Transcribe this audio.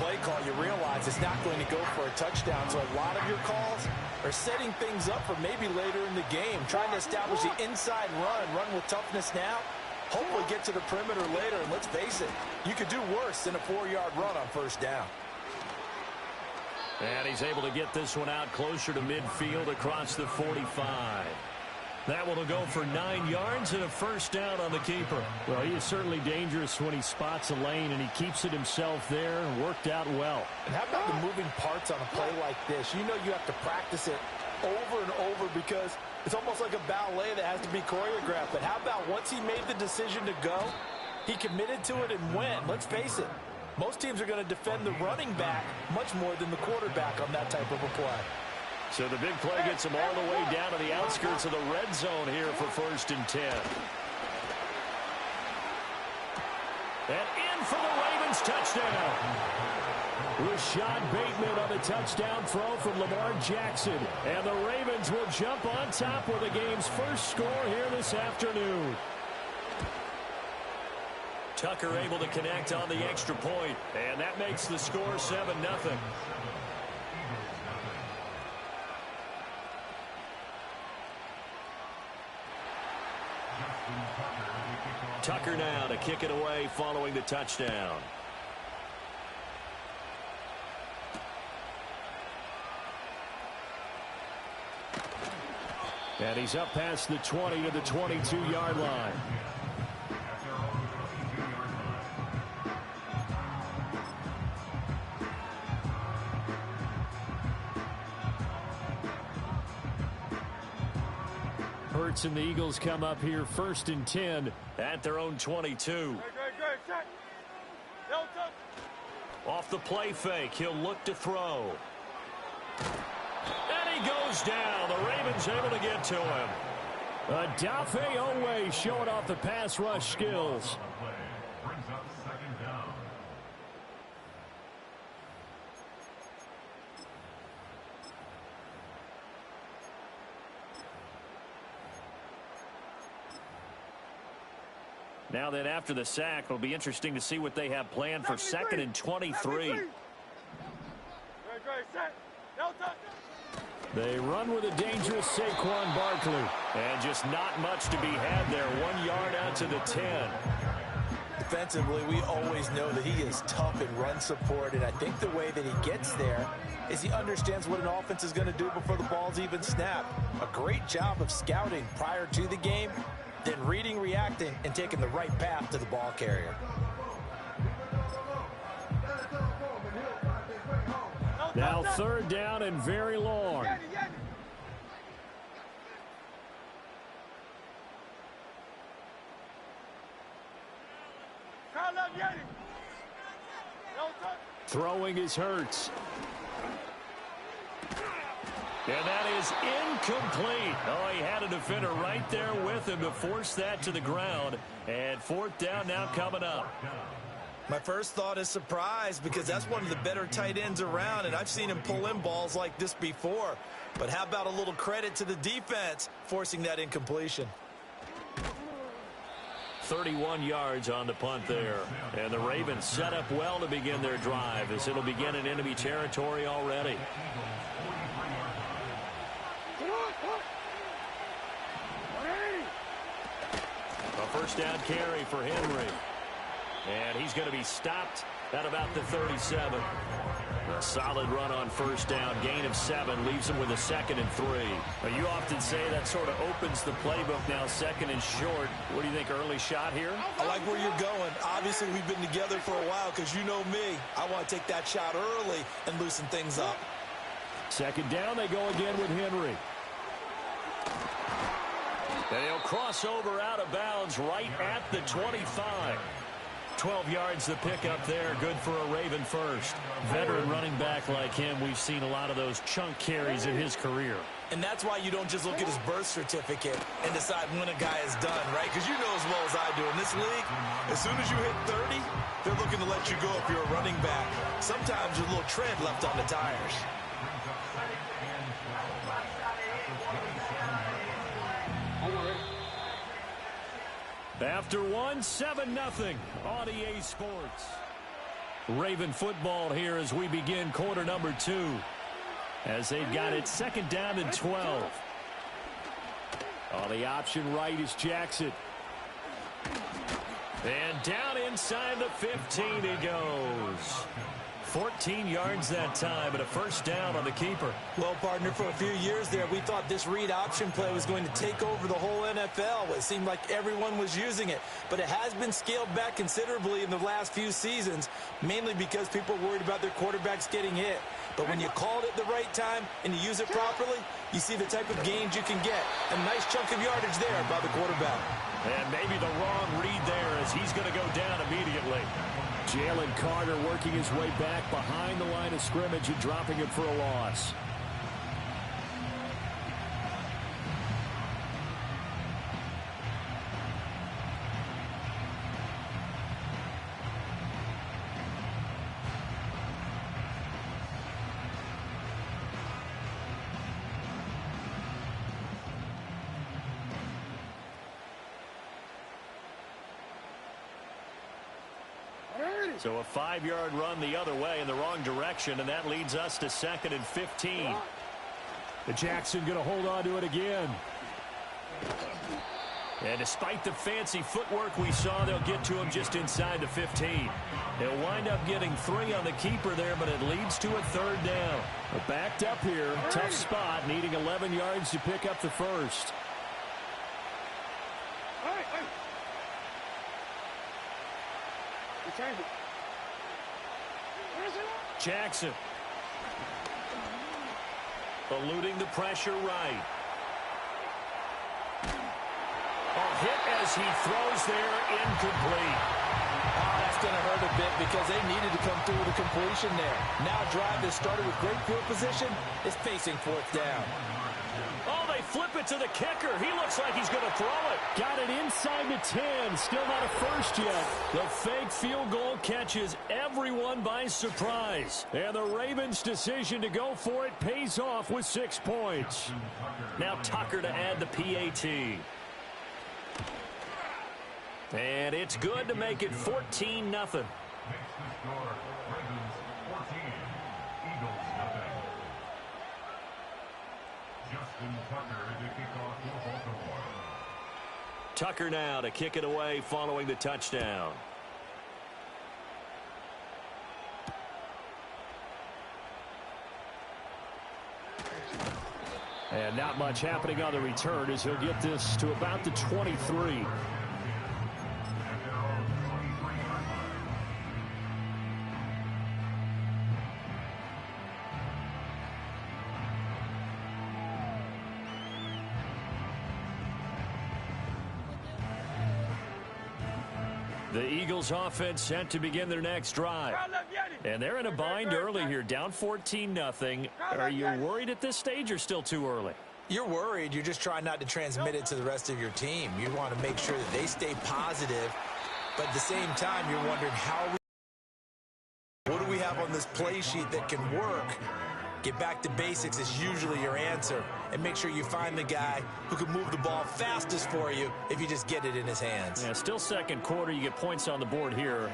play call, you realize it's not going to go for a touchdown. So a lot of your calls are setting things up for maybe later in the game, trying to establish the inside run with toughness now, hopefully get to the perimeter later. And let's face it, you could do worse than a 4-yard run on first down. And he's able to get this one out closer to midfield across the 45. That one will go for 9 yards and a first down on the keeper. Well, he is certainly dangerous when he spots a lane, and he keeps it himself there and worked out well. And how about the moving parts on a play like this? You know you have to practice it over and over because it's almost like a ballet that has to be choreographed. But how about once he made the decision to go, he committed to it and went. Let's face it, most teams are going to defend the running back much more than the quarterback on that type of a play. So the big play gets him all the way down to the outskirts of the red zone here for 1st and 10. And in for the Ravens touchdown. Rashad Bateman on the touchdown throw from Lamar Jackson. And the Ravens will jump on top with the game's first score here this afternoon. Tucker able to connect on the extra point, and that makes the score 7-0. Tucker now to kick it away following the touchdown. And he's up past the 20 to the 22-yard line. Hurts and the Eagles come up here 1st and 10 at their own 22. Off the play fake, he'll look to throw. And he goes down. The Ravens able to get to him. Adafe Owe showing off the pass rush skills. Now then, after the sack, it'll be interesting to see what they have planned for 2nd and 23. They run with a dangerous Saquon Barkley. And just not much to be had there. 1 yard out to the 10. Defensively, we always know that he is tough in run support, and I think the way that he gets there is he understands what an offense is going to do before the ball's even snapped. A great job of scouting prior to the game, then reading, reacting, and taking the right path to the ball carrier. Now 3rd down and very long. Throwing is Hurts. And that is incomplete. Oh, he had a defender right there with him to force that to the ground. And 4th down now coming up. My first thought is surprise because that's one of the better tight ends around, and I've seen him pull in balls like this before. But how about a little credit to the defense forcing that incompletion? 31 yards on the punt there. And the Ravens set up well to begin their drive as it'll begin in enemy territory already. A 1st down carry for Henry. And he's going to be stopped at about the 37. A solid run on 1st down. Gain of 7 leaves him with a 2nd and 3. Now, you often say that sort of opens the playbook now, 2nd and short. What do you think, early shot here? I like where you're going. Obviously, we've been together for a while because you know me. I want to take that shot early and loosen things up. 2nd down, they go again with Henry. And he'll cross over out of bounds right at the 25. 12 yards the pickup there. Good for a Raven first. Veteran running back like him, we've seen a lot of those chunk carries in his career. And that's why you don't just look at his birth certificate and decide when a guy is done, right? Because you know as well as I do, in this league, as soon as you hit 30, they're looking to let you go if you're a running back. Sometimes there's a little tread left on the tires. After one, 7-0 on EA Sports. Raven football here as we begin quarter number 2. As they've got it second down and 12. On the option right is Jackson. And down inside the 15 he goes. 14 yards that time and a first down on the keeper. Well, partner, for a few years there, we thought this read option play was going to take over the whole NFL. It seemed like everyone was using it. But it has been scaled back considerably in the last few seasons, mainly because people are worried about their quarterbacks getting hit. But when you call it at the right time and you use it properly, you see the type of gains you can get. A nice chunk of yardage there by the quarterback. And maybe the wrong read there as he's going to go down immediately. Jalen Carter working his way back behind the line of scrimmage and dropping it for a loss. So a 5-yard run the other way in the wrong direction, and that leads us to second and 15. The Jackson going to hold on to it again. And despite the fancy footwork we saw, they'll get to him just inside the 15. They'll wind up getting 3 on the keeper there, but it leads to a third down. But backed up here, tough spot, needing 11 yards to pick up the first. Jackson eluding the pressure right. A hit as he throws there, incomplete. Oh, that's going to hurt a bit because they needed to come through with a completion there. Now a drive that started with great field position is facing fourth down. Oh, they flip it to the kicker. He looks like he's going to throw it. Got it inside the 10. Still not a first yet. The fake field goal catches everyone by surprise. And the Ravens' decision to go for it pays off with 6 points. Now Tucker to add the PAT. And it's good to make it 14-0. Tucker now to kick it away following the touchdown. And not much happening on the return as he'll get this to about the 23. The Eagles offense set to begin their next drive. And they're in a bind early here, down 14-0. Are you worried at this stage or still too early? You're worried. You're just trying not to transmit it to the rest of your team. You want to make sure that they stay positive. But at the same time, you're wondering what do we have on this play sheet that can work? Get back to basics is usually your answer. And make sure you find the guy who can move the ball fastest for you if you just get it in his hands. Yeah, still second quarter. You get points on the board here.